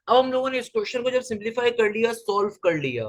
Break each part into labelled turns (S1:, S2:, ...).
S1: अब हम लोगों ने इस क्वेश्चन को जब सिंप्लीफाई कर लिया, सॉल्व कर लिया,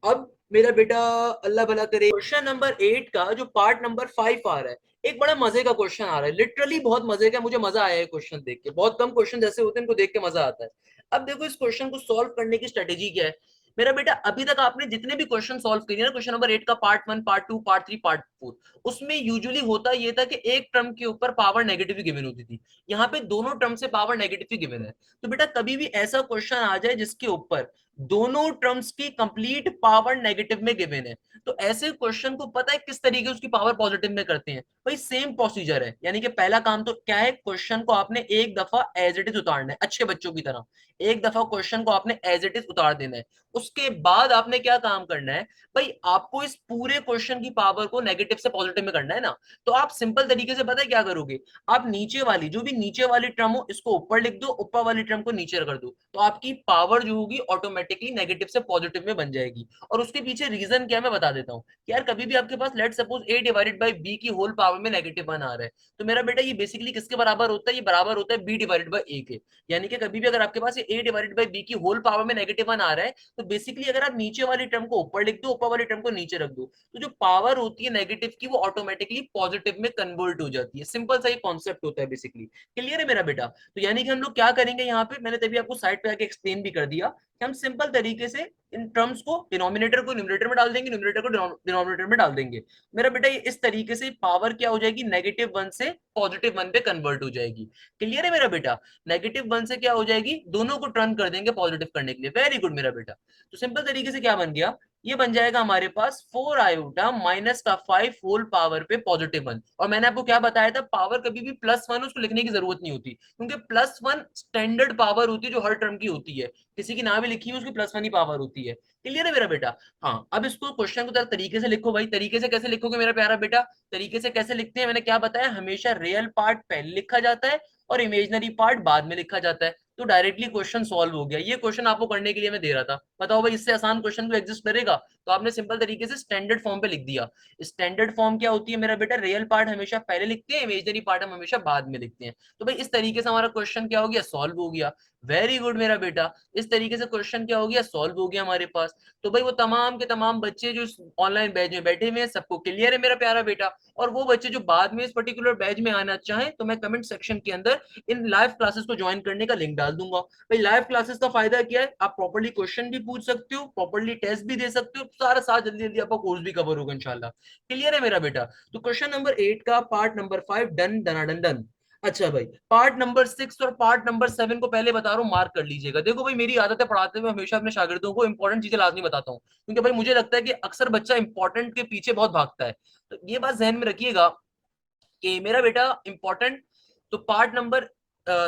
S1: अब मेरा बेटा अल्लाह भला करे, क्वेश्चन नंबर 8 का जो पार्ट नंबर 5 आ रहा है, एक बड़ा मजे का क्वेश्चन आ रहा है, लिटरली बहुत मजे का, मुझे मजा आया है क्वेश्चन देख के, बहुत कम क्वेश्चन जैसे होते हैं इनको देख के मजा आता है। अब देखो इस क्वेश्चन को सॉल्व करने की स्ट्रेटेजी क्या है मेरा बेटा। अभी तक आपने जितने भी क्वेश्चन सॉल्व किए ना, क्वेश्चन नंबर 8 का पार्ट 1, पार्ट 2, पार्ट 3, पार्ट 4, उसमें यूजुअली होता ये था कि एक टर्म के ऊपर पावर नेगेटिव गिवन होती थी। यहाँ पे दोनों टर्म से पावर नेगेटिव गिवन है। तो बेटा कभी भी ऐसा क्वेश्चन आ जाए जिसके ऊपर दोनों टर्म्स की कंप्लीट पावर नेगेटिव में गिवन है, तो ऐसे क्वेश्चन को पता है किस तरीके उसकी पावर पॉजिटिव में करते हैं भाई, सेम प्रोसीजर है। यानी कि पहला काम तो क्या है, क्वेश्चन को आपने एक दफा एज इट इज उतारना है, अच्छे बच्चों की तरह एक दफा क्वेश्चन को आपने एज इट इज उतार देना है। उसके बाद आपने क्या काम करना है भाई, आपको इस पूरे क्वेश्चन की पावर को नेगेटिव से पॉजिटिव में करना है ना। तो आप सिंपल तरीके से पता है क्या करोगे, आप नीचे वाली जो भी नीचे वाली टर्म हो इसको ऊपर लिख दो, ऊपर वाली टर्म को नीचे कर दो, तो आपकी पावर जो होगी ऑटोमेटिकली नेगेटिव से पॉजिटिव में बन जाएगी। और उसके पीछे रीजन क्या मैं बता देता हूँ कि यार कभी भी आपके पास let suppose A divided by B की होल पावर में -1 आ रहा है, तो मेरा बेटा ये बेसिकली किसके बराबर होता है, ये बराबर होता है बी डिवाइडेड बाई ए के। यानी कि कभी भी अगर आपके पास ये ए डिवाइडेड बाई बी की होल पावर में -1 आ रहा है, तो बेसिकली अगर आप नीचे वाली टर्म को ऊपर लिख दो, ऊपर वाली टर्म को नीचे रख दो, तो जो पावर होती है नेगेटिव की वो ऑटोमेटिकली पॉजिटिव में कन्वर्ट हो जाती है। सिंपल सा ये कॉन्सेप्ट होता है बेसिकली। क्लियर है मेरा बेटा। तो यानी कि हम लोग क्या करेंगे यहाँ पे, मैंने तभी आपको साइड पे आके एक्सप्लेन भी कर दिया कि हम सिंपल तरीके से इन टर्म्स को डिनोमिनेटर को न्यूमरेटर में डाल देंगे, न्यूमरेटर को डिनोमिनेटर में डाल देंगे। मेरा बेटा ये इस तरीके से पावर क्या हो जाएगी, -1 से +1 पे कन्वर्ट हो जाएगी। क्लियर है मेरा बेटा। -1 से क्या हो जाएगी, दोनों को टर्न कर देंगे पॉजिटिव करने के लिए। वेरी गुड मेरा बेटा। तो सिंपल तरीके से क्या बन गया, ये बन जाएगा हमारे पास 4 आयोटा माइनस का 5 होल पावर पे +1। और मैंने आपको क्या बताया था, पावर कभी भी +1 उसको लिखने की जरूरत नहीं होती, क्योंकि +1 स्टैंडर्ड पावर होती है जो हर टर्म की होती है, किसी की ना भी लिखी है उसकी +1 ही पावर होती है। क्लियर है मेरा बेटा। हाँ अब इसको क्वेश्चन को जरा तरीके से लिखो भाई। तरीके से कैसे लिखोगे मेरा प्यारा बेटा, तरीके से कैसे लिखते हैं मैंने क्या बताया, हमेशा रियल पार्ट पहले लिखा जाता है और इमेजनरी पार्ट बाद में लिखा जाता है। तो डायरेक्टली क्वेश्चन सॉल्व हो गया। ये क्वेश्चन आपको करने के लिए मैं दे रहा था, बताओ भाई इससे आसान क्वेश्चन को एग्जिस्ट करेगा। तो आपने सिंपल तरीके से स्टैंडर्ड फॉर्म पे लिख दिया। स्टैंडर्ड फॉर्म क्या होती है मेरा बेटा, रियल पार्ट हमेशा पहले लिखते हैं, इमेजनरी पार्ट हम हमेशा बाद में लिखते हैं। तो भाई इस तरीके से हमारा क्वेश्चन क्या हो गया, सॉल्व हो गया। वेरी गुड मेरा बेटा। इस तरीके से क्वेश्चन क्या हो गया, सॉल्व हो गया हमारे पास। तो भाई वो तमाम के तमाम बच्चे जो ऑनलाइन बैच में बैठे हुए हैं सबको क्लियर है मेरा प्यारा बेटा। और वो बच्चे जो बाद में इस पर्टिकुलर बैच में आना चाहें तो मैं कमेंट सेक्शन के अंदर इन लाइव क्लासेस को ज्वाइन करने का लिंक डाल दूंगा। भाई लाइव क्लासेस का फायदा क्या है, आप प्रॉपर्ली क्वेश्चन भी पूछ सकते हो, प्रॉपर्ली टेस्ट भी दे सकते हो, सारा साथ जल्दी जल्दी आपका कोर्स भी कवर होगा इंशाल्लाह। क्लियर है मेरा बेटा। तो क्वेश्चन नंबर 8 का पार्ट नंबर 5 डन डनाडन डन। अच्छा भाई पार्ट नंबर 6 और पार्ट नंबर 7 को पहले बता रहा हूँ, मार्क कर लीजिएगा। देखो भाई मेरी आदत है पढ़ाते हुए हमेशा अपने शागिर्दों को इंपॉर्टेंट चीजें लाजमी बताता हूँ, क्योंकि भाई मुझे लगता है कि अक्सर बच्चा इंपॉर्टेंट के पीछे बहुत भागता है। तो ये बात जहन में रखिएगा कि मेरा बेटा इंपॉर्टेंट, तो पार्ट नंबर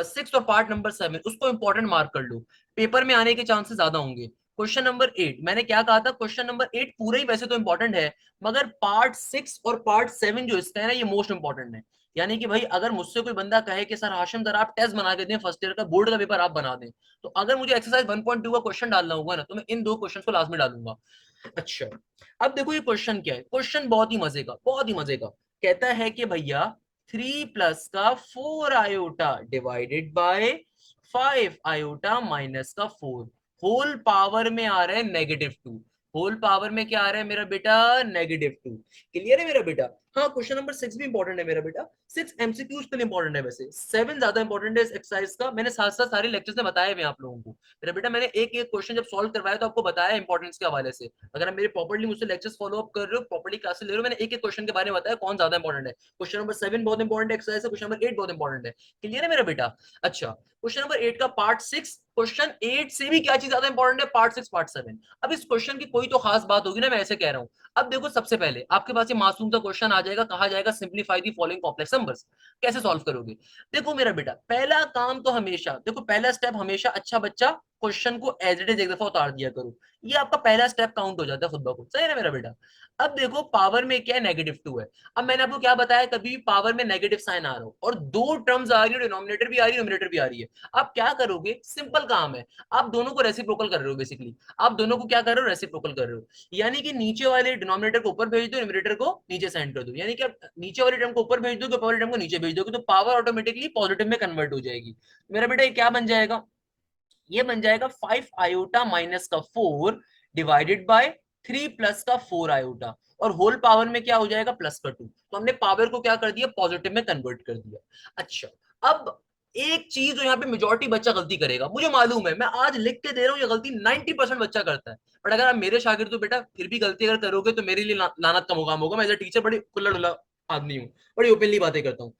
S1: 6 और पार्ट नंबर 7 उसको इंपॉर्टेंट मार्क कर लो, पेपर में आने के चांसेस ज्यादा होंगे। क्वेश्चन नंबर 8 मैंने क्या कहा था, क्वेश्चन नंबर 8 पूरा ही वैसे तो इंपॉर्टेंट है, मगर पार्ट 6 और पार्ट 7 जो इसका है ना ये मोस्ट इंपॉर्टेंट है। यानी कि भाई अगर मुझसे कोई बंदा कहे कि सर हाशिम जरा आप टेस्ट बना के दें, फर्स्ट ईयर का बोर्ड का पेपर आप बना दें, तो अगर मुझे एक्सरसाइज 1.2 का क्वेश्चन डालना होगा ना तो मैं इन दो क्वेश्चन को लाजमी डालूंगा। अच्छा अब देखो ये क्वेश्चन क्या है, क्वेश्चन बहुत ही मजे का, बहुत ही मजे का। कहता है कि भैया 3 प्लस का 4 iota divided by 5 iota minus का 4 होल पावर में आ रहा है -2। होल पावर में क्या आ रहा है मेरा बेटा, -2। क्लियर है मेरा बेटा। हाँ, क्वेश्चन नंबर 6 भी इंपॉर्टेंट है मेरा बेटा। 6 एमसीक्यूज के लिए इंपॉर्टेंट है, वैसे 7 ज्यादा इंपॉर्टेंट है इस एक्सरसाइज का। मैंने साथ साथ सारे लेक्चर्स में बताया हुए आप लोगों को मेरा बेटा। मैंने एक एक क्वेश्चन जब सॉल्व करवाया तो आपको बताया इंपॉर्टेंस के हवाले से। अगर आप मेरे प्रॉपर्ली मुझसे लेक्चर्स फॉलो अप कर रहे हो, प्रॉपर्ली क्लासेस ले रहे हो, मैंने एक एक क्वेश्चन के बारे में बताया कौन ज्यादा इंपॉर्टेंट है। क्वेश्चन नंबर 7 बहुत इंपॉर्टेंट एक्सरसाइज है, क्वेश्चन नंबर 8 बहुत इंपॉर्टेंट है। क्लियर है मेरा बेटा? अच्छा, क्वेश्चन नंबर 8 का पार्ट 6, क्वेश्चन 8 से भी क्या चीज ज्यादा इंपॉर्टेंट है, पार्ट 6 पार्ट 7। अब इस क्वेश्चन की कोई तो खास बात होगी ना, मैं ऐसे कह रहा हूं। अब देखो, सबसे पहले आपके पास ये मासूम सा क्वेश्चन आ जाएगा, कहा जाएगा simplify the following complex numbers. कैसे सॉल्व करोगे? देखो मेरा बेटा, पहला काम तो हमेशा देखो, पहला स्टेप हमेशा अच्छा बच्चा क्वेश्चन को एज इट इज एक दफा उतार दिया करो। ये आपका पहला स्टेप काउंट हो जाता है खुद ब खुद। सही है ना मेरा बेटा? अब देखो, पावर में क्या है, -2 है। अब मैंने आपको क्या बताया, कभी भी पावर में नेगेटिव साइन आ रहा हो और दो टर्म्स आ रही है, डिनोमिनेटर भी आ रही है, न्यूमरेटर भी आ रही है, आप क्या करोगे? सिंपल काम है, आप दोनों को रेसिप्रोकल कर रहे हो बेसिकली। आप दोनों को क्या कर रहे हो? रेसिप्रोकल कर रहे हो। यानी कि नीचे वाले डिनोमिनेटर को ऊपर भेज दो, न्यूमरेटर को नीचे सेंड कर दो। यानी कि आप नीचे वाले टर्म को ऊपर भेज दोगे, ऊपर वाले टर्म को नीचे भेज दोगे, तो पावर ऑटोमेटिकली पॉजिटिव में कन्वर्ट हो जाएगी। मेरा बेटा ये क्या बन जाएगा? ये बन जाएगा 5 आयोटा माइनस का 4 डिवाइडेड बाय 3 प्लस का 4 आयोटा, और होल पावर में क्या हो जाएगा? प्लस का 2। तो हमने पावर को क्या कर दिया? पॉजिटिव में कन्वर्ट कर दिया। अच्छा, अब एक चीज जो यहाँ पे मेजोरिटी बच्चा गलती करेगा, मुझे मालूम है, मैं आज लिख के दे रहा हूँ, ये गलती 90% बच्चा करता है। बट अगर आप मेरे शागिर्द हो बेटा, फिर भी गलती अगर करोगे तो मेरे लिए लानत का मुकाम होगा। मैं एज ए टीचर बड़ी खुल्ला डुल्ला आदमी हूँ, बड़ी ओपनली बातें करता हूँ।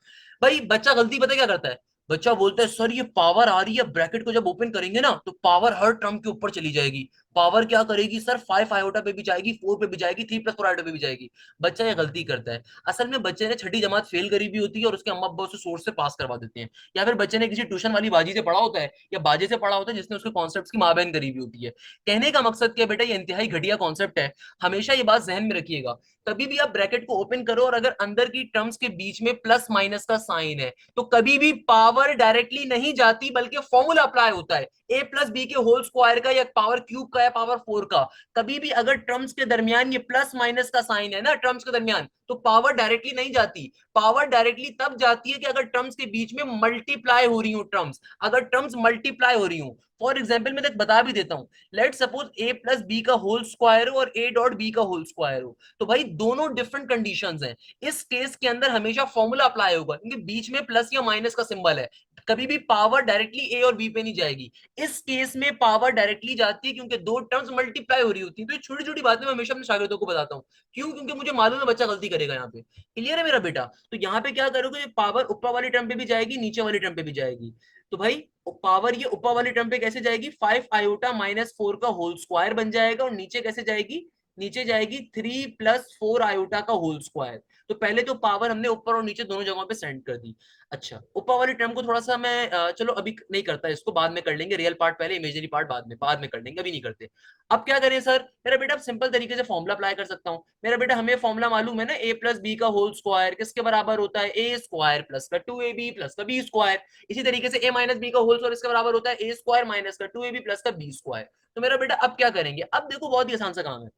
S1: भाई बच्चा गलती पता क्या करता है? बच्चा बोलता है सर ये पावर आ रही है, ब्रैकेट को जब ओपन करेंगे ना तो पावर हर टर्म के ऊपर चली जाएगी। पावर क्या करेगी सर? 5 आयोटा पे भी जाएगी, 4 पे भी जाएगी, 3 प्लस 4 आयोटा पे भी जाएगी। बच्चा ये गलती करता है। असल में बच्चे ने छठी जमात फेल करी भी होती है और उसके अम्मा अब्बा उसे सोर्स से पास करवा देते हैं। या फिर बच्चे ने किसी ट्यूशन वाली बाजी से पढ़ा होता है, या बाजे से पढ़ा होता है जिसने उसके कॉन्सेप्ट की माँ बहन करी हुई होती है। कहने का मकसद क्या बेटा, ये इंतहाई घटिया कॉन्सेप्ट है। हमेशा ये बात जहन में रखिएगा। कभी भी आप ब्रैकेट को ओपन करो और अगर अंदर की टर्म्स के बीच में प्लस माइनस का साइन है, तो कभी भी पावर डायरेक्टली नहीं जाती, बल्कि फॉर्मूला अप्लाई होता है ए प्लस बी के होल स्क्वायर का, या पावर क्यूब का, या पावर 4 का। कभी भी अगर टर्म्स के दरमियान ये प्लस माइनस का साइन है ना, टर्म्स के दरमियान, तो पावर डायरेक्टली नहीं जाती। पावर डायरेक्टली तब जाती है कि अगर टर्म्स के बीच में मल्टीप्लाई हो रही हो टर्म्स, अगर टर्म्स मल्टीप्लाई हो रही हो। फॉर एग्जाम्पल मैं बता भी देता हूं, लेट सपोज ए प्लस बी का होल स्क्वायर हो और ए डॉट बी का होल स्क्वायर हो, तो भाई दोनों डिफरेंट कंडीशंस हैं। इस केस के अंदर हमेशा फॉर्मूला अप्लाई होगा, क्योंकि बीच में प्लस या माइनस का सिंबल है। कभी भी पावर डायरेक्टली ए और बी पे नहीं जाएगी। इस केस में पावर डायरेक्टली जाती है क्योंकि दो टर्म्स मल्टीप्लाई हो रही होती है। तो ये छोटी छोटी बातें मैं हमेशा अपने शागिर्दों को बताता हूँ। क्यों? क्योंकि मुझे मालूम है बच्चा गलती करेगा यहाँ पे। क्लियर है मेरा बेटा? तो यहाँ पे क्या करोगे, पावर ऊपर वाली टर्म पे भी जाएगी, नीचे वाली टर्म पे भी जाएगी। तो भाई पावर ये ऊपर वाली टर्म पे कैसे जाएगी? 5 आयोटा माइनस 4 का होल स्क्वायर बन जाएगा, और नीचे कैसे जाएगी? नीचे जाएगी 3 प्लस 4 आयोटा का होल स्क्वायर। तो पहले तो पावर हमने ऊपर और नीचे दोनों जगहों पे सेंड कर दी। अच्छा, ऊपर वाली टर्म को थोड़ा सा मैं चलो अभी नहीं करता, इसको बाद में कर लेंगे। रियल पार्ट पहले, इमेजिनरी पार्ट बाद में कर लेंगे, अभी नहीं करते। अब क्या करें सर? मेरा बेटा सिंपल तरीके से फॉर्मुला अप्लाई कर सकता हूँ। मेरा बेटा हमें फॉर्मुला मालूम है ना, ए प्लस बी का होल स्क्वायर किसके बराबर होता है? ए स्क्वायर प्लस का 2ab प्लस का बी स्क्वायर। इसी तरीके से ए माइनस बी का होल स्क्वायर इसके बराबर होता है ए स्क्वायर माइनस का 2ab प्लस का बी स्क्वायर। तो मेरा बेटा अब क्या करेंगे? अब देखो बहुत ही आसान सा काम है।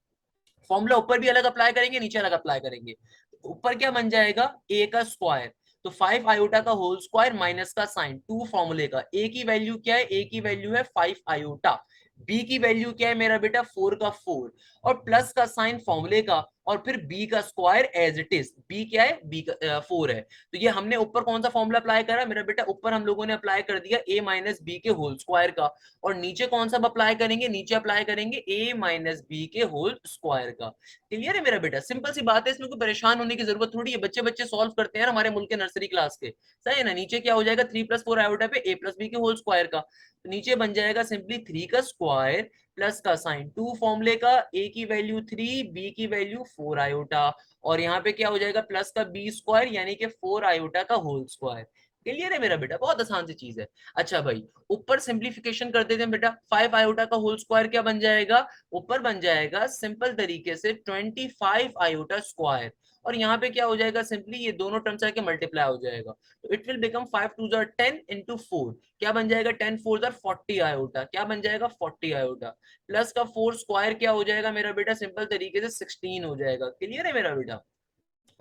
S1: फॉर्मूला ऊपर भी अलग अप्लाई करेंगे, नीचे अलग अप्लाई करेंगे। ऊपर क्या बन जाएगा? ए का स्क्वायर, तो 5 आयोटा का होल स्क्वायर माइनस का साइन 2 फॉर्मूले का। ए की वैल्यू क्या है? ए की वैल्यू है 5 आयोटा। बी की वैल्यू क्या है मेरा बेटा? 4 का 4, और प्लस का साइन फॉर्मूले का, और फिर बी का square as it is. B क्या है? बी का 4 है। तो ये हमने ऊपर कौन सा फॉर्मूला अप्लाई करा मेरा बेटा? ऊपर हम लोगों ने अप्लाई कर दिया ए माइनस बी के होल स्क्वायर का, और नीचे कौन सा अप्लाई करेंगे? नीचे अप्लाई करेंगे ए माइनस बी के होल स्क्वायर का। क्लियर है मेरा बेटा? सिंपल सी बात है, इसमें कोई परेशान होने की जरूरत थोड़ी है। बच्चे बच्चे सॉल्व करते हैं हमारे मुल्क के नर्सरी क्लास के। सही है ना? नीचे क्या हो जाएगा? 3 प्लस 4 आयोटा पे ए प्लस बी के होल स्क्वायर का, तो नीचे बन जाएगा सिंपली 3 का स्क्वायर प्लस का साइन 2 फॉर्मूले का, ए की वैल्यू 3, बी की वैल्यू 4 आयोटा, और यहाँ पे क्या हो जाएगा? प्लस का बी स्क्वायर यानी कि 4 आयोटा का होल स्क्वायर। क्लियर है मेरा बेटा? बहुत आसान सी चीज है। अच्छा भाई, ऊपर सिंप्लीफिकेशन कर देते हैं बेटा। 5 आयोटा का होल स्क्वायर क्या बन जाएगा? ऊपर बन जाएगा सिंपल तरीके से 25 आयोटा स्क्वायर, और यहाँ पे क्या हो जाएगा? सिंपली ये दोनों टर्म्स आके मल्टीप्लाई हो जाएगा, तो it will become 5 to 10 into 4। क्या बन जाएगा? 10 4 40 आयोटा। क्या बन जाएगा? 40 आयोटा, प्लस का 4 स्क्वायर क्या हो जाएगा मेरा बेटा? सिंपल तरीके से 16 हो जाएगा। क्लियर है मेरा बेटा?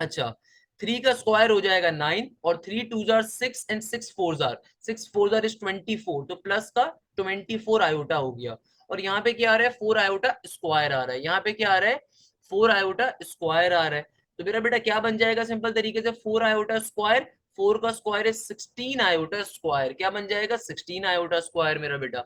S1: अच्छा, 3 का स्क्वायर हो जाएगा 9, और 3 टू जार 6 एंड 6 फोर जार, 6 फोर जार इज 24, तो प्लस का 24 आयोटा हो गया। और यहाँ पे क्या आ रहा है? 4 आयोटा स्क्वायर आ रहा है। यहाँ पे क्या आ रहा है? 4 आयोटा स्क्वायर आ रहा है। तो मेरा बेटा क्या बन जाएगा सिंपल तरीके से 4 आयोटा स्क्वायर, 4 का स्क्वायर है 16 आयोटा स्क्वायर, क्या बन जाएगा 16 आयोटा स्क्वायर मेरा बेटा।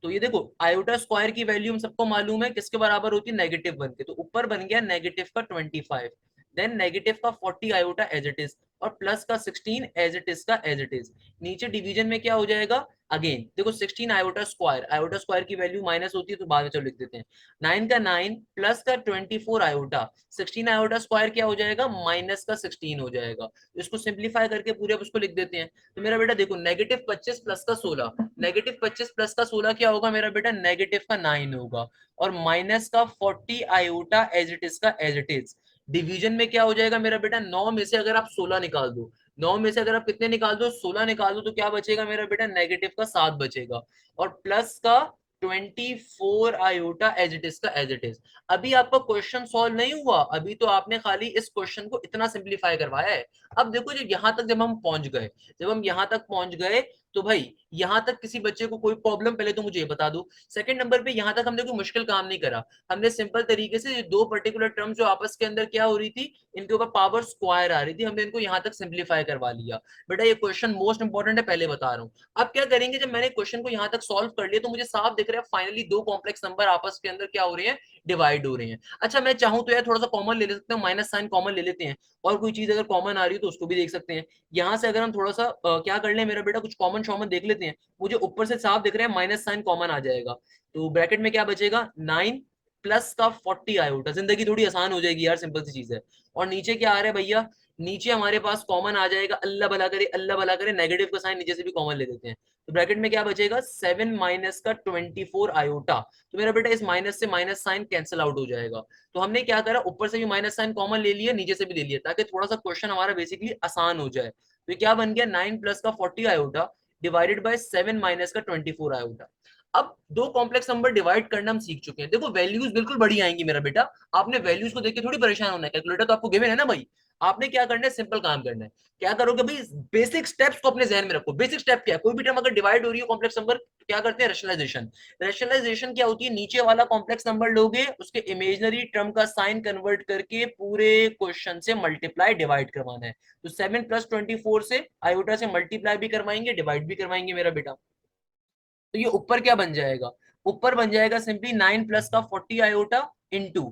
S1: तो ये देखो आयोटा स्क्वायर की वैल्यू हम सबको मालूम है किसके बराबर होती है, -1 के, तो ऊपर बन गया नेगेटिव का 25, देन नेगेटिव का 40 आयोटा एज इट इज, और प्लस का 16 एज इट इज का एज इट इज। नीचे डिवीजन में क्या हो जाएगा, अगेन देखो 16 आयोटा स्क्वायर की वैल्यू माइनस होती है तो बाद में चलो लिख देते हैं, 9 का 9 प्लस का 24 आयोटा, 16 आयोटा स्क्वायर क्या हो जाएगा, माइनस का 16 हो जाएगा। तो इसको सिंप्लीफाई करके पूरे उसको लिख देते हैं। तो मेरा बेटा देखो -25 प्लस का 16, -25 प्लस का 16 क्या होगा मेरा बेटा, नेगेटिव का 9 होगा, और माइनस का 40 आयोटा एज इट इज का एज इट इज। डिवीजन में क्या हो जाएगा मेरा बेटा, 9 में से अगर आप 16 निकाल दो, 9 में से अगर आप कितने निकाल दो, 16 निकाल दो, तो क्या बचेगा मेरा बेटा, नेगेटिव का 7 बचेगा, और प्लस का 24 आयोटा एज इट इज का एज इट इज। अभी आपका क्वेश्चन सॉल्व नहीं हुआ, अभी तो आपने खाली इस क्वेश्चन को इतना सिंप्लीफाई करवाया है। अब देखो जब यहां तक जब हम पहुंच गए, जब हम यहां तक पहुंच गए, तो भाई यहां तक किसी बच्चे को कोई प्रॉब्लम, पहले तो मुझे ये बता दो। सेकंड नंबर पे यहां तक हमने कोई मुश्किल काम नहीं करा, हमने सिंपल तरीके से ये दो पर्टिकुलर टर्म्स जो आपस के अंदर क्या हो रही थी, इनके ऊपर पावर स्क्वायर आ रही थी, हमने इनको यहां तक सिंप्लीफाई करवा लिया। बेटा ये क्वेश्चन मोस्ट इंपॉर्टेंट है, पहले बता रहा हूँ। अब क्या करेंगे, जब मैंने क्वेश्चन को यहाँ तक सॉल्व कर लिया तो मुझे साफ दिख रहा है फाइनली दो कॉम्प्लेक्स नंबर आपस के अंदर क्या हो रहे हैं, डिवाइड हो रहे हैं। अच्छा मैं चाहूं तो यार थोड़ा सा कॉमन ले सकते हैं, माइनस साइन कॉमन ले लेते हैं, और कोई चीज अगर कॉमन आ रही है तो उसको भी देख सकते हैं। यहाँ से अगर हम थोड़ा सा क्या कर ले मेरा बेटा, कुछ कॉमन शॉमन देख लेते हैं। मुझे ऊपर से साफ दिख रहा है माइनस साइन कॉमन आ जाएगा, तो ब्रैकेट में क्या बचेगा, 9 प्लस का 40 आयोटा, जिंदगी थोड़ी आसान हो जाएगी यार, सिंपल सी चीज है। और नीचे क्या आ रहा है भैया, नीचे हमारे पास कॉमन आ जाएगा, अल्लाह भला करे अल्लाह भला करे, नेगेटिव का साइन नीचे से भी कॉमन ले लेते हैं, तो ब्रैकेट में क्या बचेगा, 7 माइनस का 24 आयोटा। तो मेरा बेटा इस माइनस से माइनस साइन कैंसिल आउट हो जाएगा। तो हमने क्या करा, ऊपर से भी माइनस साइन कॉमन ले लिया, नीचे से भी ले लिया, ताकि थोड़ा सा क्वेश्चन हमारा बेसिकली आसान हो जाए। तो क्या बन गया, 9 प्लस का 40 आयोटा डिवाइडेड बाय 7 माइनस का 24 आयोटा। अब दो कॉम्प्लेक्स नंबर डिवाइड करना हम सीख चुके हैं, देखो वैल्यूज बिल्कुल बड़ी आएंगी मेरा बेटा, आपने वैल्यूज को देख के थोड़ी परेशान होना है, कैलकुलेटर तो आपको गिवन है ना भाई। आपने क्या करना है, सिंपल काम करना है, क्या करोगे भाई, बेसिक स्टेप्स को अपने जहन में रखो। बेसिक स्टेप क्या है, कोई भी टर्म अगर डिवाइड हो रही है कॉम्प्लेक्स नंबर, तो क्या करते हैं, रैशनलाइजेशन। रैशनलाइजेशन क्या होती है, नीचे वाला कॉम्प्लेक्स नंबर लोगे, उसके इमेजिनरी टर्म का साइन कन्वर्ट करके पूरे क्वेश्चन से मल्टीप्लाई डिवाइड करवाना है। तो 7 प्लस 24 से आयोटा से मल्टीप्लाई भी करवाएंगे, डिवाइड भी करवाएंगे मेरा बेटा। तो ये ऊपर क्या बन जाएगा, ऊपर बन जाएगा सिंपली 9 प्लस का 40 आयोटा इंटू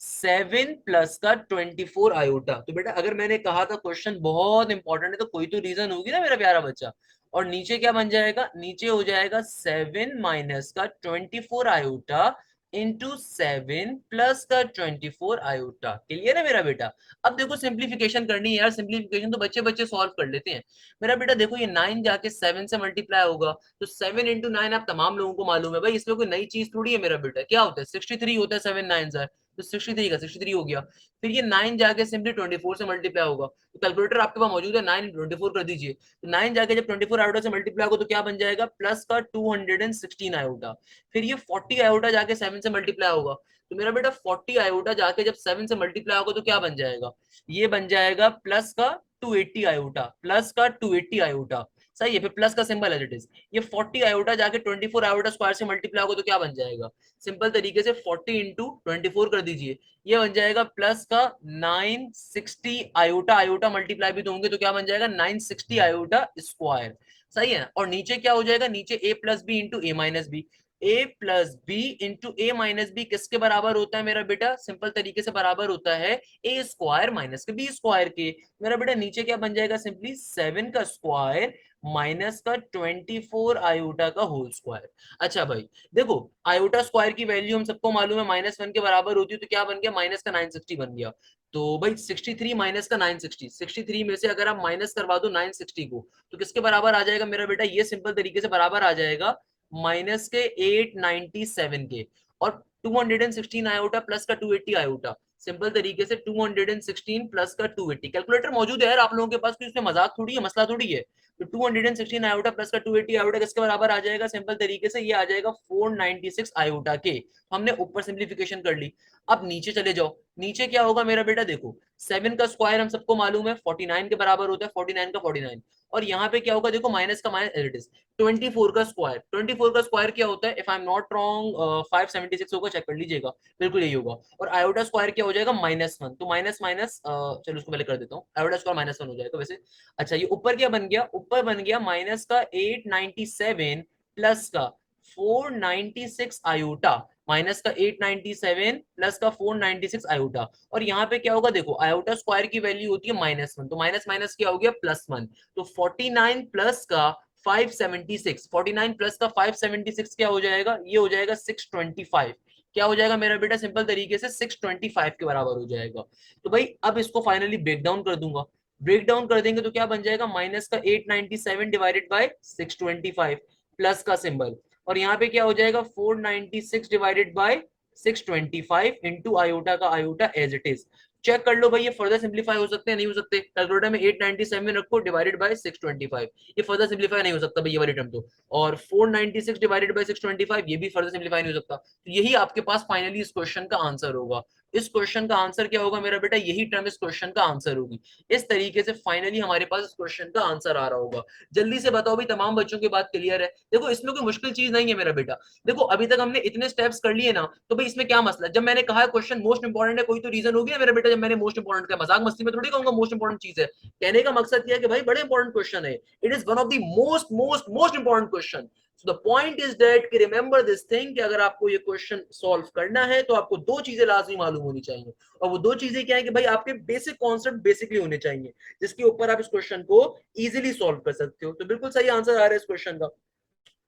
S1: 7 प्लस का 24 आयोटा। तो बेटा अगर मैंने कहा था क्वेश्चन बहुत इंपॉर्टेंट है, तो कोई तो रीजन होगी ना मेरा प्यारा बच्चा। और नीचे क्या बन जाएगा, नीचे हो जाएगा 7 माइनस का 24 आयोटा इंटू 7 प्लस का 24 आयोटा। क्लियर है मेरा बेटा। अब देखो सिंप्लीफिकेशन करनी है यार, सिंप्लीफिकेशन तो बच्चे बच्चे सॉल्व कर लेते हैं। मेरा बेटा देखो ये 9 जाके 7 से मल्टीप्लाई होगा, तो 7 इंटू 9 आप तमाम लोगों को मालूम है भाई, इसमें कोई नई चीज थोड़ी है मेरा बेटा। क्या होता है, 63 होता है, 7 9 है, तो 63 का 63 हो गया। फिर ये 9 जाके सिंपली 24 से मल्टीप्लाई होगा, तो कैलकुलेटर आपके पास मौजूद है, 9 24 कर दीजिए। तो 9 जाके जब 24 आयोटा से मल्टीप्लाई होगा तो क्या बन जाएगा, प्लस का 216 आयोटा। फिर ये 40 आयोटा जाके 7 से मल्टीप्लाई होगा, तो मेरा बेटा 40 आयोटा जाके जब 7 से मल्टीप्लाई होगा तो क्या बन जाएगा, ये बन जाएगा प्लस का 280 आयोटा, प्लस का 280 आयोटा। सही है, फिर प्लस का सिंबल है इट इज। ये 40 आयोटा जाके 24 आयोटा स्क्वायर से मल्टीप्लाई होगा तो क्या बन जाएगा, सिंपल तरीके से 40 इंटू 24 कर दीजिए, ये बन जाएगा प्लस का 960 आयोटा, आयोटा मल्टीप्लाई भी तो होंगे, तो क्या बन जाएगा 960 आयोटा स्क्वायर। सही है, और नीचे क्या हो जाएगा, नीचे ए प्लस बी इंटू ए माइनस बी। ए प्लस बी इंटू ए माइनस बी किसके बराबर होता है मेरा बेटा, सिंपल तरीके से बराबर होता है ए स्क्वायर माइनस के बी स्क्वायर के। मेरा बेटा नीचे क्या बन जाएगा, सिंपली 7 का स्क्वायर माइनस का 24 आयोटा का होल स्क्वायर। अच्छा भाई देखो, आयोटा स्क्वायर की वैल्यू हम सबको मालूम है -1 के बराबर होती है, तो क्या बन गया, माइनस का 960 बन गया। तो भाई 63 माइनस का 960, 63 में से अगर आप माइनस करवा दो 960 को, तो किसके बराबर आ जाएगा मेरा बेटा, ये सिंपल तरीके से बराबर आ जाएगा माइनस के 897 के। और 216 आयोटा प्लस का 280 आयोटा, सिंपल तरीके से 216 प्लस का 280। कैलकुलेटर मौजूद है यार आप लोगों के पास, इसमें मजाक थोड़ी है, मसला थोड़ी है। तो 216 आयोटा प्लस का 280 आयोटा किसके बराबर आ जाएगा, सिंपल तरीके से ये आ जाएगा 496 आयोटा के। हमने ऊपर सिंप्लीफिकेशन कर ली। अब नीचे चले जाओ, नीचे क्या होगा मेरा बेटा, देखो 7 का स्क्वायर हम सबको मालूम है 49 के बराबर होता है, 49 का 49। और यहाँ पे क्या होगा देखो, माइनस का माइनस, इट इज 24 का स्क्वायर। 24 का स्क्वायर क्या होता है, if I am not wrong 576 होगा, चेक कर लीजिएगा, बिल्कुल यही होगा। और आयोटा स्क्वायर क्या हो जाएगा, -1। तो माइनस माइनस, चलो उसको पहले कर देता हूँ, आयोटा स्क्वायर -1 हो जाएगा वैसे। अच्छा ये ऊपर क्या बन गया, ऊपर बन गया माइनस का 897 प्लस का 496 आयोटा, माइनस का 897 प्लस का 496 आयोटा। और यहाँ पे क्या होगा देखो, आयोटा स्क्वायर की वैल्यू होती है -1, तो माइनस माइनस क्या हो गया, +1। तो 49 प्लस का 576, 49 प्लस का 576 क्या हो जाएगा, ये हो जाएगा 625। क्या हो जाएगा मेरा बेटा, सिंपल तरीके से 625 के बराबर हो जाएगा। तो भाई अब इसको फाइनली ब्रेक डाउन कर दूंगा, ब्रेक डाउन कर देंगे तो क्या बन जाएगा, माइनस का 897 डिवाइडेड बाय 625 प्लस का सिंबल, और यहाँ पे क्या हो जाएगा 496 डिवाइडेड बाय 625 इंटू आयोटा का iota as it is. Check कर लो भाई, ये फर्दर सिंप्लीफाई हो सकते हैं, नहीं हो सकते। कैलकुलेटर में 897 रखो डिवाइडेड बाय 625, ये फर्दर सिंप्लीफाई नहीं हो सकता भाई ये वाली टर्म तो। और 496 डिवाइडेड बाय 625, ये भी फर्दर सिंप्लीफाई नहीं हो सकता। तो यही आपके पास फाइनली इस क्वेश्चन का आंसर होगा। इस क्वेश्चन का आंसर क्या होगा मेरा बेटा, यही टर्म इस क्वेश्चन का आंसर होगी। इस तरीके से फाइनली हमारे पास इस क्वेश्चन का आंसर आ रहा होगा। जल्दी से बताओ भाई, तमाम बच्चों की बात क्लियर है? देखो इसमें कोई मुश्किल चीज नहीं है मेरा बेटा। देखो अभी तक हमने इतने स्टेप्स कर लिए ना, तो भाई इसमें क्या मसला, जब मैंने कहा क्वेश्चन मोस्ट इंपॉर्टेंट है, कोई तो रीजन होगी ना मेरा बेटा। जब मैंने मोस्ट इंपॉर्टेंट का मजाक मस्ती में थोड़ी कहूंगा मोस्ट इंपॉर्टेंट चीज है, कहने का मकसद क्या है कि भाई बड़े इंपॉर्टेंट क्वेश्चन है, it is one of the most most most important question. So the point is that कि रिमेंबर दिस थिंग कि अगर आपको ये क्वेश्चन सॉल्व करना है तो आपको दो चीजें लाजमी मालूम होनी चाहिए। और वो दो चीजें क्या है कि भाई आपके बेसिक कॉन्सेप्ट बेसिकली होने चाहिए, जिसके ऊपर आप इस क्वेश्चन को इजीली सॉल्व कर सकते हो। तो बिल्कुल सही आंसर आ रहा है इस क्वेश्चन का,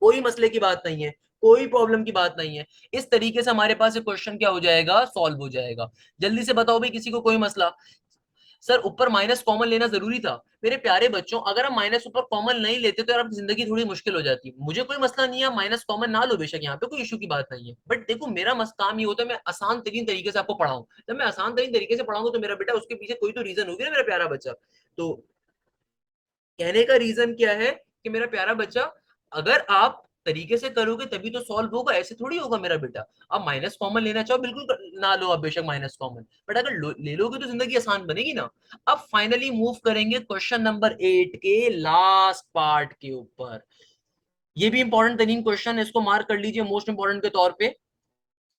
S1: कोई मसले की बात नहीं है, कोई प्रॉब्लम की बात नहीं है। इस तरीके से हमारे पास ये क्वेश्चन क्या हो जाएगा, सॉल्व हो जाएगा। जल्दी से बताओ भाई, किसी को कोई मसला? सर ऊपर माइनस कॉमन लेना जरूरी था। मेरे प्यारे बच्चों, अगर हम माइनस ऊपर कॉमन नहीं लेते तो यार आपकी जिंदगी थोड़ी मुश्किल हो जाती। मुझे कोई मसला नहीं है, माइनस कॉमन ना लो बेशक, यहाँ पे कोई इशू की बात नहीं है। बट देखो मेरा मस्त काम ये होता है, मैं आसान तरीन तरीके से आपको पढ़ाऊं। जब मैं आसान तरीन तरीके से पढ़ाऊंगा तो मेरा बेटा उसके पीछे कोई तो रीजन होगी ना मेरा प्यारा बच्चा। तो कहने का रीजन क्या है कि मेरा प्यारा बच्चा, अगर आप तरीके से करोगे तभी तो सॉल्व होगा, ऐसे थोड़ी होगा मेरा बेटा। आप माइनस कॉमन लेना चाहो बिल्कुल ना लो आप बेशक माइनस कॉमन, बट अगर ले लोगे तो जिंदगी आसान बनेगी ना। अब फाइनली मूव करेंगे क्वेश्चन नंबर 8 के लास्ट पार्ट के ऊपर। ये भी इंपॉर्टेंट तरीन क्वेश्चन है, इसको मार्क कर लीजिए मोस्ट इंपॉर्टेंट के तौर पे।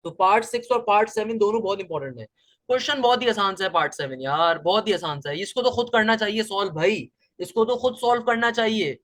S1: तो पार्ट 6 और पार्ट 7 दोनों बहुत इंपॉर्टेंट है। क्वेश्चन बहुत ही आसान सा है पार्ट 7 यार, बहुत ही आसान सा है, इसको तो खुद करना चाहिए सॉल्व भाई, इसको तो खुद सॉल्व करना चाहिए।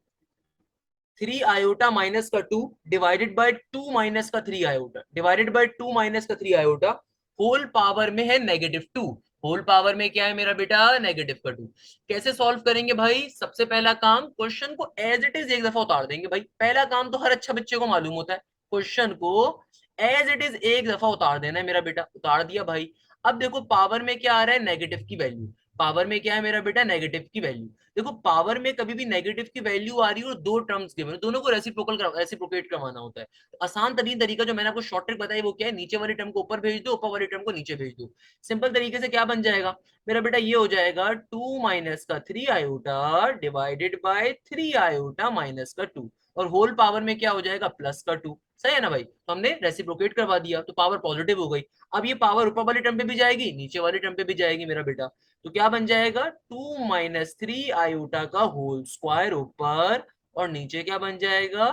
S1: 3 आयोटा -2 डिवाइडेड बाय 2 - का 3 आयोटा डिवाइडेड बाय 2 - का 3 आयोटा होल पावर में है -2। होल पावर में क्या है मेरा बेटा, -2। कैसे सॉल्व करेंगे भाई, सबसे पहला काम क्वेश्चन को एज इट इज एक दफा उतार देंगे भाई। पहला काम तो हर अच्छा बच्चे को मालूम होता है, क्वेश्चन को एज इट इज एक दफा उतार देना है मेरा बेटा। उतार दिया भाई। अब देखो पावर में क्या आ रहा है, नेगेटिव की वैल्यू। पावर में क्या है मेरा बेटा, नेगेटिव की वैल्यू। देखो पावर में कभी भी नेगेटिव की वैल्यू आ रही है और दो टर्म्स गिवन है, दोनों को रेसिप्रोकेट करवाना होता है। तो आसान तरीन तरीका जो मैंने आपको शॉर्ट ट्रिक बताई वो क्या है, नीचे वाली टर्म को ऊपर भेज दो, ऊपर वाली टर्म को नीचे भेज दो। सिंपल तरीके से क्या बन जाएगा मेरा बेटा, ये हो जाएगा 2 - का 3 आयोटा डिवाइडेड बाय 3 आयोटा -का 2, और होल पावर में क्या हो जाएगा, +का 2। सही है ना भाई, तो हमने रेसिप्रोकेट करवा दिया तो पावर पॉजिटिव हो गई। अब ये पावर ऊपर वाली टर्म पे भी जाएगी, नीचे वाली टर्म पे भी जाएगी मेरा बेटा। तो क्या बन जाएगा, 2 - 3 आयोटा का होल स्क्वायर ऊपर, और नीचे क्या बन जाएगा,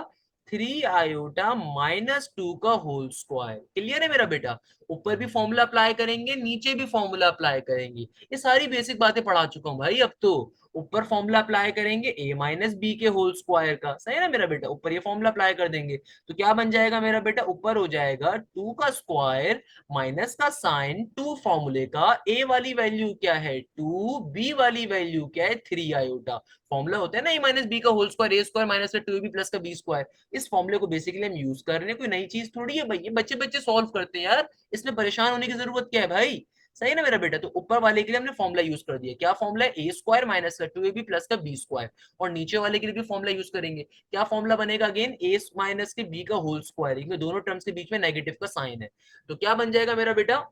S1: 3 आयोटा -2 का होल स्क्वायर। क्लियर है मेरा बेटा? ऊपर भी फॉर्मूला अप्लाई करेंगे, नीचे भी फॉर्मूला अप्लाई करेंगे। ये सारी बेसिक बातें पढ़ा चुका हूँ भाई अब तो। ऊपर फॉर्मूला अप्लाई करेंगे a - b के होल स्क्वायर का, सही है ना मेरा बेटा, ऊपर ये फॉर्मूला अप्लाई कर देंगे। तो क्या बन जाएगा मेरा बेटा, ऊपर हो जाएगा 2 का स्क्वायर माइनस का साइन 2 फॉर्मूले का। ए वाली वैल्यू क्या है 2, बी वाली वैल्यू क्या है 3 आयोटा। फॉर्मूला होता है ना a - b का whole square, a square minus का 2ab प्लस का b स्क्वायर। इस फॉर्मूले को बेसिकली हम यूज कर रहे हैं, कोई नई चीज थोड़ी है भाई, ये बच्चे बच्चे सॉल्व करते हैं यार, इसमें परेशान होने की जरूरत क्या है भाई। सही है ना मेरा बेटा? तो ऊपर वाले के लिए हमने फॉर्मूला यूज कर दिया, क्या फॉर्मूला है, a स्क्वायर माइनस का 2ab प्लस का b स्क्वायर। और नीचे वाले के लिए भी फॉर्मूला यूज करेंगे, क्या फॉर्मूला बनेगा अगेन, a माइनस के b का होल स्क्वायर, इनमें दोनों टर्म्स के बीच में नेगेटिव का साइन है। तो क्या बन जाएगा मेरा बेटा,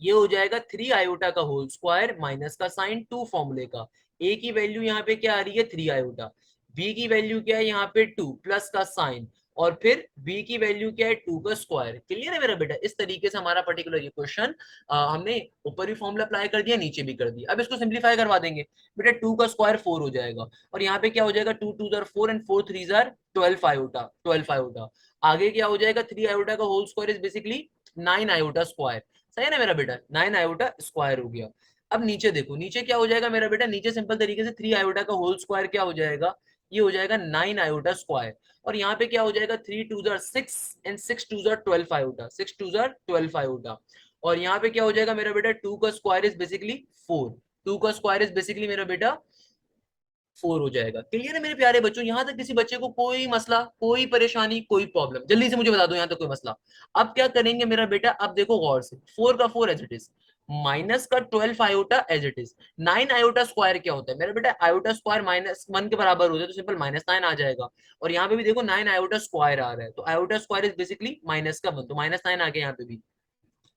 S1: ये हो जाएगा 3 आयोटा का होल स्क्वायर माइनस का साइन 2 फॉर्मूले का। ए की वैल्यू यहाँ पे क्या आ रही है, 3 आयोटा। बी की वैल्यू क्या है यहाँ पे 2 प्लस का साइन, और फिर b की वैल्यू क्या है 2 का स्क्वायर। क्लियर है मेरा बेटा? इस तरीके से हमारा पर्टिकुलर ये क्वेश्चन हमने ऊपर भी फॉर्मूला अप्लाई कर दिया, नीचे भी कर दिया। अब इसको सिंप्लीफाई करवा देंगे बेटा, 2 का स्क्वायर 4 हो जाएगा, और यहाँ पे क्या हो जाएगा 2 2 4 एंड 4 3 12 आयोटा, 12 आयोटा। आगे क्या हो जाएगा 3 आयोटा का whole square is basically 9 iota square. सही है ना मेरा बेटा? 9 आयोटा स्क्वायर हो गया। अब नीचे देखो, नीचे क्या हो जाएगा मेरा बेटा, नीचे सिंपल तरीके से 3 आयोटा का होल स्क्वायर क्या हो जाएगा, ये हो जाएगा 9 आयोटा स्क्वायर। और यहाँ पे क्या हो जाएगा 3 2 6 एंड 6 2 12 आयोटा, 6 2 12 आयोटा। और यहाँ पे क्या हो जाएगा मेरा बेटा 2 का स्क्वायर इज बेसिकली 4, 2 का स्क्वायर इज बेसिकली मेरा बेटा 4 हो जाएगा। क्लियर है मेरे प्यारे बच्चों? यहां तक किसी बच्चे को कोई मसला, कोई परेशानी, कोई प्रॉब्लम? जल्दी से मुझे बता दो, यहां तक कोई मसला। अब क्या करेंगे मेरा बेटा, अब देखो गौर से, 4 का 4 एज इट इज, माइनस का 12 iota as it is. 9 iota square क्या होता है मेरा बेटा, आयोटा स्क्वायर -1 के बराबर होता है, तो सिंपल -9 आ जाएगा। और यहाँ पे भी देखो 9 आयोटा स्क्वायर आ रहा है, तो iota square is basically minus का 1, तो -9 आ गया यहाँ पे भी।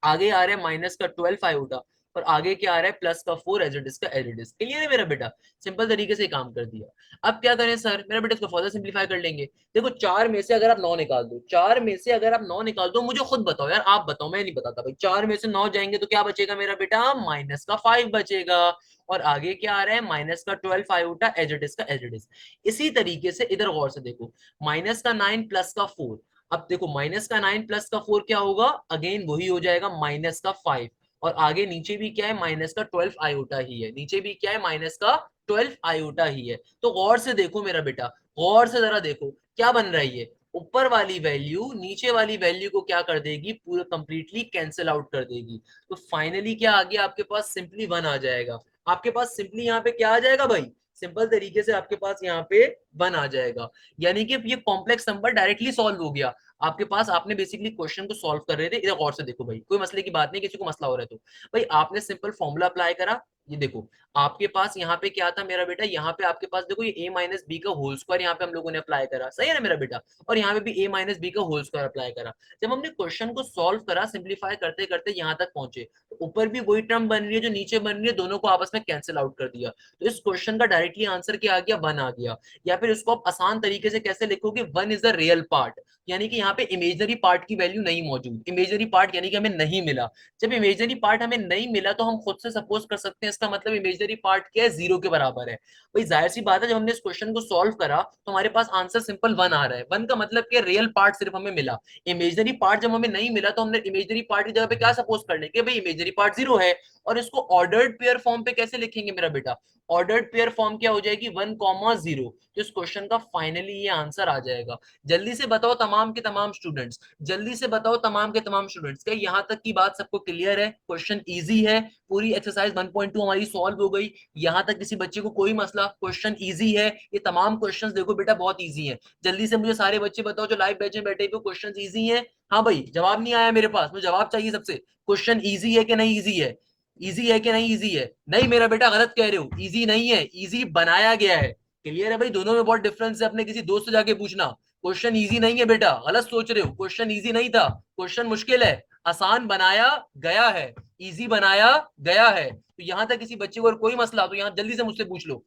S1: आगे आ रहा है माइनस का 12 आयोटा, और आगे क्या आ रहा है प्लस का 4 एज इट इज का एज इट इज। क्लियर है मेरा बेटा? सिंपल तरीके से काम कर दिया। अब क्या करें सर मेरा बेटा, इसको फर्दर सिंप्लीफाई कर लेंगे। देखो 4 में से अगर आप 9 निकाल दो, 4 में से अगर आप 9 निकाल दो, मुझे खुद बताओ यार, आप बताओ, मैं नहीं बताता भाई। 4 में से 9 जाएंगे तो क्या बचेगा मेरा बेटा, माइनस का 5 बचेगा। और आगे क्या आ रहा है माइनस का 12 आयोटा एज इट इज का एज इट इज। इसी तरीके से इधर गौर से देखो, माइनस का 9 प्लस का 4। अब देखो माइनस का 9 प्लस का 4 क्या होगा, अगेन वही हो जाएगा माइनस का 5। और आगे नीचे भी क्या है माइनस का 12 आयोटा ही है, नीचे भी क्या है माइनस का 12 आयोटा ही है। तो गौर से देखो मेरा बेटा, गौर से जरा देखो क्या बन रहा है, ये ऊपर वाली वैल्यू नीचे वाली वैल्यू को क्या कर देगी, पूरा कंप्लीटली कैंसिल आउट कर देगी। तो फाइनली क्या आ गया आपके पास, सिंपली 1 आ जाएगा। आपके पास सिंपली यहाँ पे क्या आ जाएगा भाई, सिंपल तरीके से आपके पास यहाँ पे 1 आ जाएगा। यानी कि ये कॉम्प्लेक्स नंबर डायरेक्टली सॉल्व हो गया आपके पास। आपने बेसिकली क्वेश्चन को सॉल्व कर रहे थे, इधर गौर से देखो भाई, कोई मसले की बात नहीं, किसी को मसला हो रहा है तो भाई आपने सिंपल फॉर्मूला अप्लाई करा। ये देखो आपके पास यहाँ पे क्या था मेरा बेटा, यहाँ पे आपके पास देखो ये a माइनस बी का होल स्क्वायर यहाँ पे हम लोगों ने अप्लाई करा, सही है ना मेरा बेटा? और यहाँ पे भी a माइनस बी का होल स्क्वायर अप्लाई करा। जब हमने क्वेश्चन को सॉल्व करा, सिंप्लीफाई करते करते यहाँ तक पहुंचे, तो ऊपर भी वही टर्म बन रही है जो नीचे बन रही है, दोनों को आपस में कैंसिल आउट कर दिया। तो इस क्वेश्चन का डायरेक्टली आंसर क्या आ गया, 1 आ गया। या फिर इसको आप आसान तरीके से कैसे लिखोगे, 1 इज द रियल पार्ट, यानी कि यहाँ पे इमेजनरी पार्ट की वैल्यू नहीं मौजूद। इमेजनरी पार्ट यानी कि हमें नहीं मिला। जब इमेजनरी पार्ट हमें नहीं मिला तो हम खुद से सपोज कर सकते हैं इसका मतलब इमेजनरी पार्ट क्या है, 0 के बराबर है। भाई जाहिर सी बात है, जब हमने इस क्वेश्चन को सॉल्व करा तो हमारे पास आंसर सिंपल 1 आ रहा है। 1 का मतलब क्या, रियल पार्ट सिर्फ हमें मिला। इमेजनरी पार्ट जब हमें नहीं मिला तो हमने इमेजनरी पार्ट की जगह पे क्या सपोज कर लेंगे, भाई इमेजनरी पार्ट 0 है। और इसको ऑर्डर्ड पेयर फॉर्म पे कैसे लिखेंगे मेरा बेटा, ऑर्डर्ड पेयर फॉर्म क्या हो जाएगी 1,0। तो इस क्वेश्चन का फाइनली ये आंसर आ जाएगा। जल्दी से बताओ तमाम के तमाम स्टूडेंट्स, जल्दी से बताओ तमाम के तमाम स्टूडेंट्स, क्या यहाँ तक की बात सबको क्लियर है? क्वेश्चन इजी है, पूरी एक्सरसाइज 1.2 हमारी सॉल्व हो गई। यहाँ तक किसी बच्चे को कोई मसला, क्वेश्चन इजी है, ये तमाम क्वेश्चंस देखो बेटा बहुत इजी है। जल्दी से मुझे सारे बच्चे बताओ जो लाइव बैच में बैठे हुए, क्वेश्चन इजी है? हाँ भाई, जवाब नहीं आया मेरे पास, मुझे जवाब चाहिए सबसे। क्वेश्चन इजी है कि नहीं इजी है, इजी है कि नहीं इजी है? नहीं मेरा बेटा गलत कह रहे हो, इजी नहीं है, इजी बनाया गया है। क्लियर है भाई? दोनों में बहुत डिफरेंस है, अपने किसी दोस्त से जाके पूछना। क्वेश्चन इजी नहीं है बेटा, गलत सोच रहे हो, क्वेश्चन इजी नहीं था, क्वेश्चन मुश्किल है, आसान बनाया गया है, इजी बनाया गया है। तो यहां तक किसी बच्चे को अगर कोई मसला तो यहां जल्दी से मुझसे पूछ लो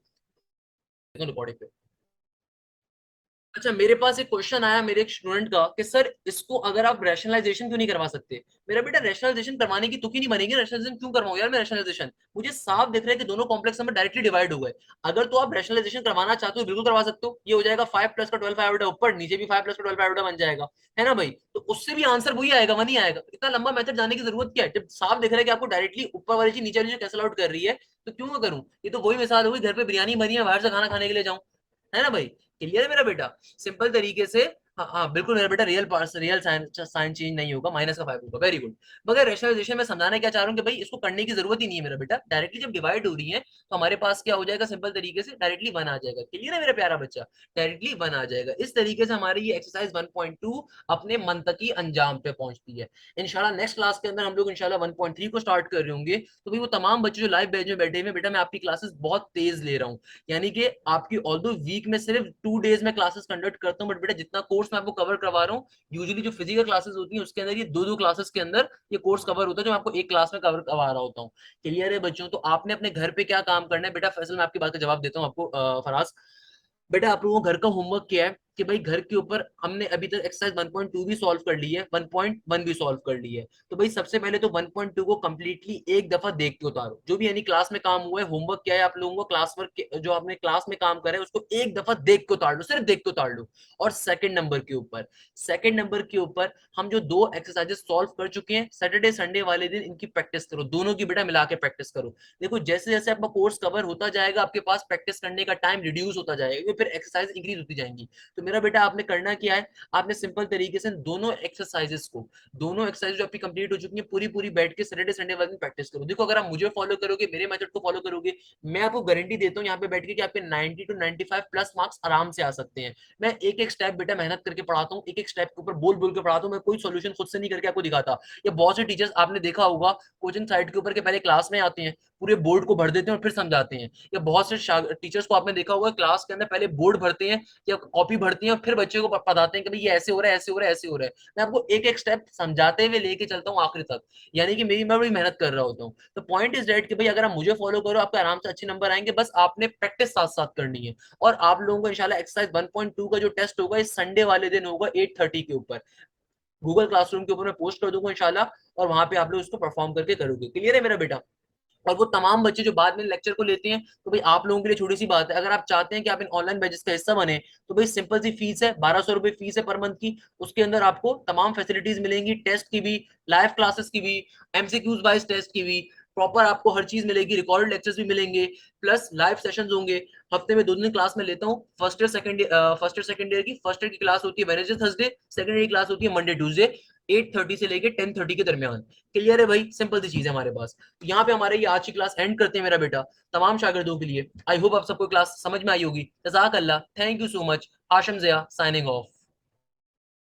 S1: रिकॉर्डिंग पे। अच्छा, मेरे पास एक क्वेश्चन आया मेरे एक स्टूडेंट का कि सर इसको अगर आप रैशनलाइजेशन क्यों नहीं करवा सकते? मेरा बेटा रैशनलाइजेशन करवाने की तुक ही नहीं बनेगी, रैशनलाइजेशन क्यों करवाऊं यार मैं रैशनलाइजेशन? मुझे साफ दिख रहा है कि दोनों कॉम्प्लेक्स नंबर डायरेक्टली डिवाइड हो गए। अगर तो आप रैशनलाइजेशन करवाना चाहते हो बिल्कुल करवा सकते हो, ये हो जाएगा 5 प्लस का 12 आयोटा ऊपर, नीचे भी 5 प्लस का 12 आयोटा बन जाएगा, है ना भाई? तो उससे भी आंसर वही आएगा, वही आएगा। तो इतना लंबा मेथड जाने की जरूरत क्या है, जब साफ दिख रहा है कि आपको डायरेक्टली ऊपर वाली चीज नीचे वाली चीज कैंसिल आउट कर रही है, तो क्यों ना करूं? ये तो वही मिसाल हुई, घर पे बिरयानी बनी है, बाहर से खाना खाने के लिए जाऊं, है ना भाई? क्लियर है मेरा बेटा? सिंपल तरीके से, हाँ हाँ बिल्कुल मेरा बेटा, रियल साइन चेंज नहीं होगा, माइनस का 5 होगा, वेरी गुड। मगर रेशनलाइजेशन में समझाना क्या चाह रहा हूँ कि भाई इसको करने की जरूरत ही नहीं है मेरा बेटा, डायरेक्टली जब डिवाइड हो रही है तो हमारे पास क्या हो जाएगा, सिंपल तरीके से डायरेक्टली 1 आ जाएगा। क्लियर है मेरा प्यारा बच्चा? डायरेक्टली 1 आ जाएगा। इस तरीके से हमारी ये एक्सरसाइज 1.2 अपने मंतकी अंजाम पे पहुंचती है। इंशाल्लाह नेक्स्ट क्लास के अंदर हम लोग इंशाल्लाह 1.3 को स्टार्ट कर रहे होंगे। तो भाई वो तमाम बच्चे जो लाइव बैच में बैठे हुए, बेटा मैं आपकी क्लासेस बहुत तेज ले रहा हूँ। यानी कि आपकी ऑल्दो वीक में सिर्फ 2 डेज में क्लासेस कंडक्ट करता हूँ, बट बेटा जितना कोर्स मैं आपको कवर करवा रहा हूँ, यूजुअली जो फिजिकल क्लासेस होती हैं उसके अंदर ये दो दो क्लासेस के अंदर ये कोर्स कवर होता है, जो मैं आपको एक क्लास में कवर करवा रहा होता हूँ। क्लियर है बच्चों? तो आपने अपने घर पे क्या काम करना है बेटा, फैसल मैं आपकी बात का जवाब देता हूँ आपको, फराज बेटा आप लोगों को घर का होमवर्क क्या है, कि भाई घर के ऊपर हमने अभी तक एक्सरसाइज 1.2 भी सॉल्व कर ली है, 1.1 भी सॉल्व कर ली है। तो भाई सबसे पहले तो 1.2 को कंप्लीटली एक दफा देख के उतारो, जो भी यानी क्लास में काम हुआ है, होमवर्क क्या है आप लोगों को, क्लास वर्क जो आपने क्लास में काम करा है उसको एक दफा देख के उतार लो, सिर्फ देख के उतार लो। और सेकंड नंबर के ऊपर हम जो दो एक्सरसाइजेस सॉल्व कर चुके हैं, सैटरडे संडे वाले दिन इनकी प्रैक्टिस करो, दोनों की बेटा मिला के प्रैक्टिस करो। देखो जैसे जैसे आपका कोर्स कवर होता जाएगा आपके पास प्रैक्टिस करने का टाइम रिड्यूस होता जाएगा, फिर एक्सरसाइज इंक्रीज होती जाएंगी। तो मेरा बेटा आपने करना क्या है, आपने सिंपल तरीके से दोनों एक्सरसाइज जो आपकी कंप्लीट हो चुकी है पूरी पूरी बैठ के सैटरडे संडे वाले दिन प्रैक्टिस करो। देखो अगर आप मुझे फॉलो करोगे, मेरे मेथड को फॉलो करोगे, मैं आपको गारंटी देता हूँ यहाँ पे बैठ के कि आपके 90 टू 95 प्लस मार्क्स आराम से आ सकते हैं। मैं एक एक स्टेप बेटा मेहनत करके पढ़ाता हूँ, एक एक स्टेप के ऊपर बोल बोल के पढ़ाता हूँ, मैं कोई सोल्यूशन खुद से नहीं करके आपको दिखाता। या बहुत से टीचर्स आपने देखा होगा कोचिंग साइट के ऊपर के पहले क्लास में आते हैं, पूरे बोर्ड को भर देते हैं और फिर समझाते हैं। या बहुत से टीचर्स को आपने देखा होगा क्लास के अंदर पहले बोर्ड भरते हैं या कॉपी भरती हैं और फिर बच्चे को बताते हैं कि भाई ये ऐसे हो रहा है, ऐसे हो रहा है, ऐसे हो रहा है। मैं आपको एक एक स्टेप समझाते हुए लेके चलता हूँ आखिर तक, यानी कि मैं बड़ी मेहनत कर रहा होता हूँ। तो पॉइंट इज दैट कि भाई अगर आप मुझे फॉलो करो आपके आराम से अच्छे नंबर आएंगे, बस आपने प्रैक्टिस साथ साथ करनी है। और आप लोगों को इंशाल्लाह एक्सरसाइज 1.2 का जो टेस्ट होगा इस संडे वाले दिन होगा 8:30 के ऊपर, गूगल क्लासरूम के ऊपर मैं पोस्ट कर दूंगा इंशाल्लाह, और वहां पे आप लोग उसको परफॉर्म करके करोगे। क्लियर है मेरा बेटा? और वो तमाम बच्चे जो बाद में लेक्चर को लेते हैं, तो भाई आप लोगों के लिए छोटी सी बात है, अगर आप चाहते हैं कि आप इन ऑनलाइन बैचेस का हिस्सा बने, तो भाई सिंपल सी फीस है, 1200 रुपए फीस है पर मंथ की। उसके अंदर आपको तमाम फैसिलिटीज मिलेंगी, टेस्ट की भी, लाइव क्लासेस की भी, एमसीक्यूज वाइज टेस्ट की भी, प्रॉपर आपको हर चीज मिलेगी, रिकॉर्डेड लेक्चर्स भी मिलेंगे, प्लस लाइव सेशंस होंगे। हफ्ते में 2 दिन क्लास में लेता हूँ, फर्स्ट ईयर की क्लास होती है वेडनेसडे थर्सडे, सेकंड ईयर की क्लास होती है मंडे ट्यूसडे, 8:30 से लेके 10:30 के दरमियान। क्लियर है भाई? सिंपल सी चीज है हमारे पास। तो यहाँ पे हमारे ये आज की क्लास एंड करते हैं मेरा बेटा, तमाम शागिर्दों के लिए। आई होप आप सबको क्लास समझ में आई होगी। जज़ाक अल्लाह, thank you so much. Asham Zia signing of.